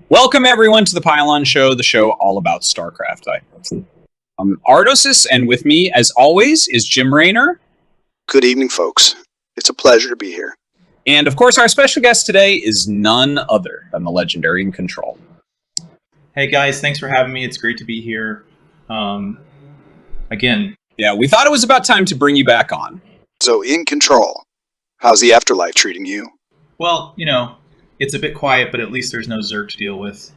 Welcome everyone to the Pylon Show, the show all about StarCraft. I'm Ardosis, and with me, as always, is Jim Raynor. Good evening, folks. It's a pleasure to be here. And of course, our special guest today is none other than the legendary In Control. Hey guys, thanks for having me. It's great to be here. Again. Yeah, we thought it was about time to bring you back on. So, In Control, how's the afterlife treating you? Well, it's a bit quiet, but at least there's no Zerg to deal with.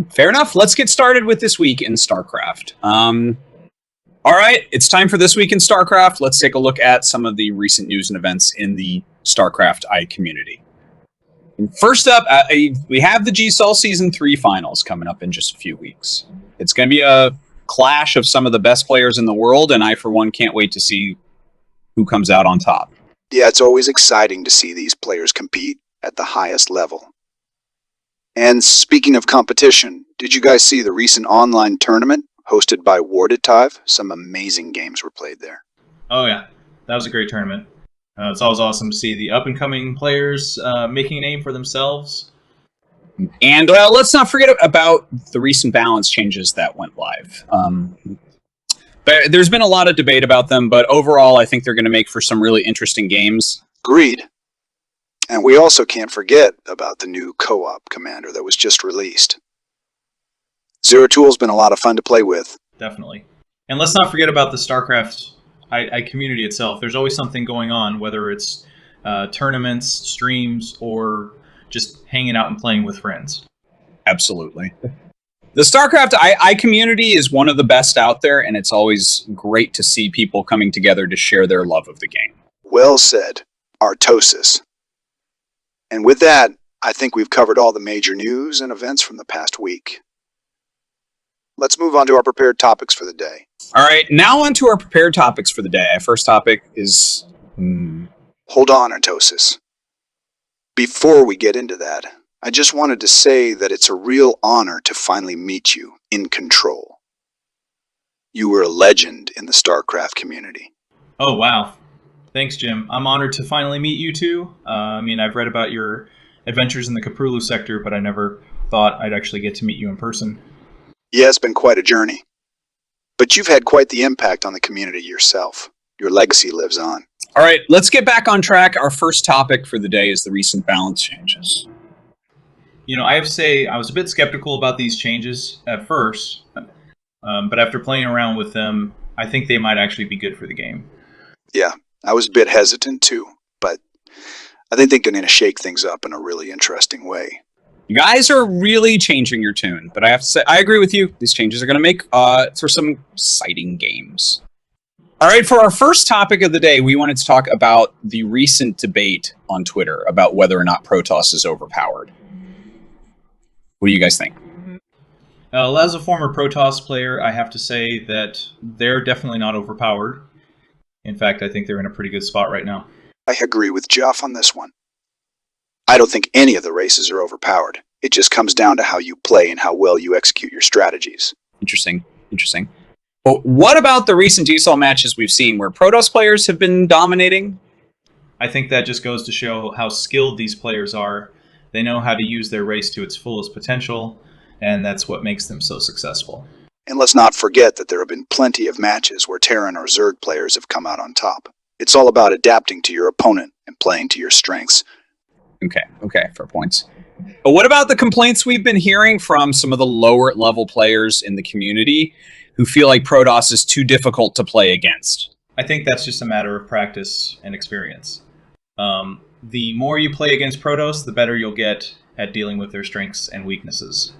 Fair enough. Let's get started with This Week in StarCraft. All right, it's time for This Week in StarCraft. Let's take a look at some of the recent news and events in the StarCraft community. First up, we have the GSOL Season 3 finals coming up in just a few weeks. It's going to be a clash of some of the best players in the world, and I, for one, can't wait to see who comes out on top. Yeah, it's always exciting to see these players compete at the highest level. And speaking of competition, did you guys see the recent online tournament hosted by Warditive? Some amazing games were played there. Oh yeah, that was a great tournament. It's always awesome to see the up-and-coming players making a name for themselves. And let's not forget about the recent balance changes that went live. There's been a lot of debate about them, but overall I think they're going to make for some really interesting games. Agreed. And we also can't forget about the new co-op commander that was just released. Zero Tool's been a lot of fun to play with. Definitely. And let's not forget about the StarCraft community itself. There's always something going on, whether it's tournaments, streams, or just hanging out and playing with friends. Absolutely. The StarCraft community is one of the best out there, and it's always great to see people coming together to share their love of the game. Well said, Ardosis. And with that, I think we've covered all the major news and events from the past week. Let's move on to our prepared topics for the day. All right, now on to our prepared topics for the day. Our first topic is... Hold on, Ardosis. Before we get into that, I just wanted to say that it's a real honor to finally meet you in Control. You were a legend in the StarCraft community. Oh, wow. Thanks, Jim. I'm honored to finally meet you two. I've read about your adventures in the Kaprulu sector, but I never thought I'd actually get to meet you in person. Yeah, it's been quite a journey. But you've had quite the impact on the community yourself. Your legacy lives on. All right, let's get back on track. Our first topic for the day is the recent balance changes. I have to say I was a bit skeptical about these changes at first, but after playing around with them, I think they might actually be good for the game. Yeah. I was a bit hesitant too, but I think they're going to shake things up in a really interesting way. You guys are really changing your tune, but I have to say, I agree with you. These changes are going to make for some exciting games. All right, for our first topic of the day, we wanted to talk about the recent debate on Twitter about whether or not Protoss is overpowered. What do you guys think? As a former Protoss player, I have to say that they're definitely not overpowered. In fact, I think they're in a pretty good spot right now. I agree with Jeff on this one. I don't think any of the races are overpowered. It just comes down to how you play and how well you execute your strategies. Interesting. But what about the recent GSOL matches we've seen where Protoss players have been dominating? I think that just goes to show how skilled these players are. They know how to use their race to its fullest potential, and that's what makes them so successful. And let's not forget that there have been plenty of matches where Terran or Zerg players have come out on top. It's all about adapting to your opponent and playing to your strengths. Okay, fair points. But what about the complaints we've been hearing from some of the lower level players in the community who feel like Protoss is too difficult to play against? I think that's just a matter of practice and experience. The more you play against Protoss, the better you'll get at dealing with their strengths and weaknesses.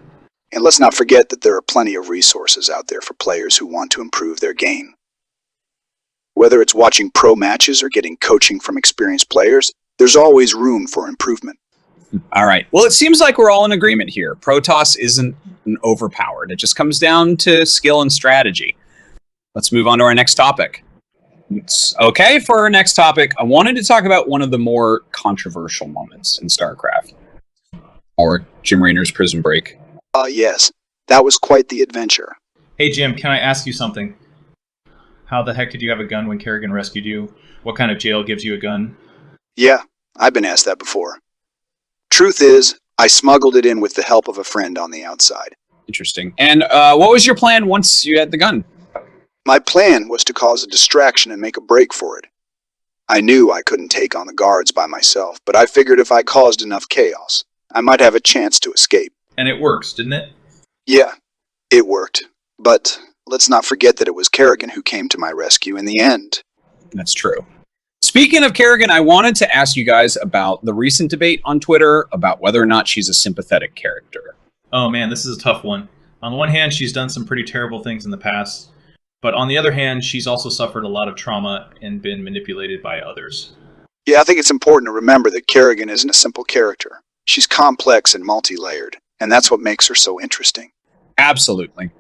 And let's not forget that there are plenty of resources out there for players who want to improve their game. Whether it's watching pro matches or getting coaching from experienced players, there's always room for improvement. All right. Well, it seems like we're all in agreement here. Protoss isn't overpowered. It just comes down to skill and strategy. Let's move on to our next topic. Okay, for our next topic, I wanted to talk about one of the more controversial moments in StarCraft. Or Jim Raynor's Prison Break. Yes. That was quite the adventure. Hey, Jim, can I ask you something? How the heck did you have a gun when Kerrigan rescued you? What kind of jail gives you a gun? Yeah, I've been asked that before. Truth is, I smuggled it in with the help of a friend on the outside. Interesting. And what was your plan once you had the gun? My plan was to cause a distraction and make a break for it. I knew I couldn't take on the guards by myself, but I figured if I caused enough chaos, I might have a chance to escape. And it works, didn't it? Yeah, it worked. But let's not forget that it was Kerrigan who came to my rescue in the end. That's true. Speaking of Kerrigan, I wanted to ask you guys about the recent debate on Twitter about whether or not she's a sympathetic character. Oh man, this is a tough one. On the one hand, she's done some pretty terrible things in the past, but on the other hand, she's also suffered a lot of trauma and been manipulated by others. Yeah, I think it's important to remember that Kerrigan isn't a simple character. She's complex and multi-layered, and that's what makes her so interesting. Absolutely.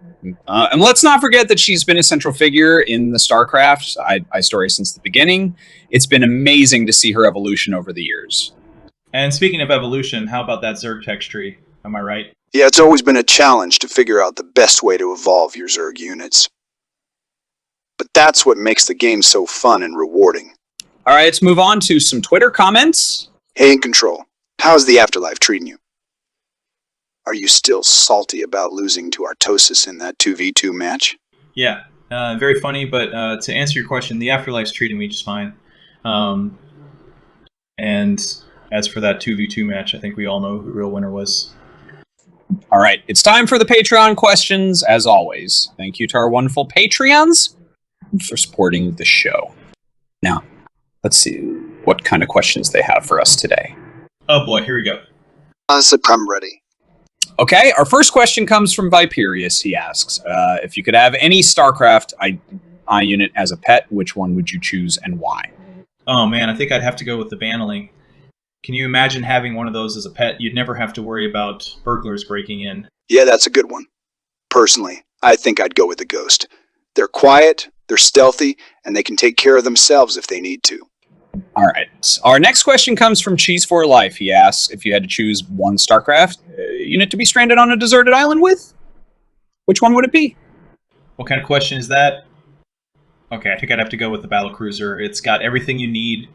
And let's not forget that she's been a central figure in the StarCraft I story since the beginning. It's been amazing to see her evolution over the years. And speaking of evolution, how about that Zerg text tree? Am I right? Yeah, it's always been a challenge to figure out the best way to evolve your Zerg units. But that's what makes the game so fun and rewarding. All right, let's move on to some Twitter comments. Hey, In Control, how's the afterlife treating you? Are you still salty about losing to Artosis in that 2v2 match? Yeah, very funny, but to answer your question, the afterlife's treating me just fine. And as for that 2v2 match, I think we all know who the real winner was. All right, it's time for the Patreon questions, as always. Thank you to our wonderful Patreons for supporting the show. Now, let's see what kind of questions they have for us today. Oh boy, here we go. I'm ready. Okay, our first question comes from Viperius. He asks, if you could have any StarCraft I unit as a pet, which one would you choose and why? Oh man, I think I'd have to go with the Bannerling. Can you imagine having one of those as a pet? You'd never have to worry about burglars breaking in. Yeah, that's a good one. Personally, I think I'd go with the Ghost. They're quiet, they're stealthy, and they can take care of themselves if they need to. All right. Our next question comes from Cheese for Life. He asks, if you had to choose one StarCraft unit to be stranded on a deserted island with, which one would it be? What kind of question is that? Okay, I think I'd have to go with the Battlecruiser. It's got everything you need.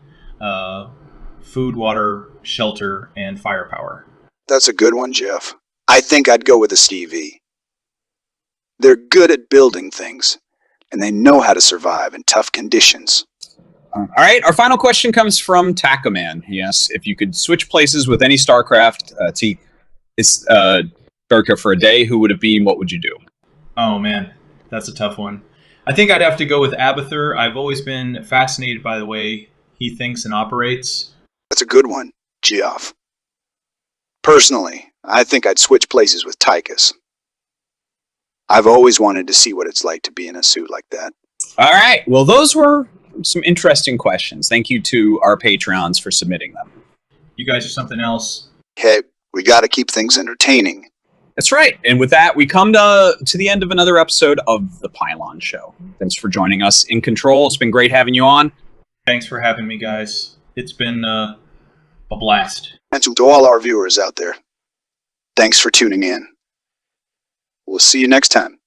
Food, water, shelter, and firepower. That's a good one, Jeff. I think I'd go with a Stevie. They're good at building things, and they know how to survive in tough conditions. All right, our final question comes from Takaman. He asks, if you could switch places with any StarCraft for a day, who would it be and what would you do? Oh man, that's a tough one. I think I'd have to go with Abathur. I've always been fascinated by the way he thinks and operates. That's a good one, Geoff. Personally, I think I'd switch places with Tychus. I've always wanted to see what it's like to be in a suit like that. All right, well, those were some interesting questions. Thank you to our Patreons for submitting them. You guys are something else. Hey, we gotta keep things entertaining. That's right. And with that, we come to the end of another episode of The Pylon Show. Thanks for joining us in Control. It's been great having you on. Thanks for having me, guys. It's been a blast. And to all our viewers out there, thanks for tuning in. We'll see you next time.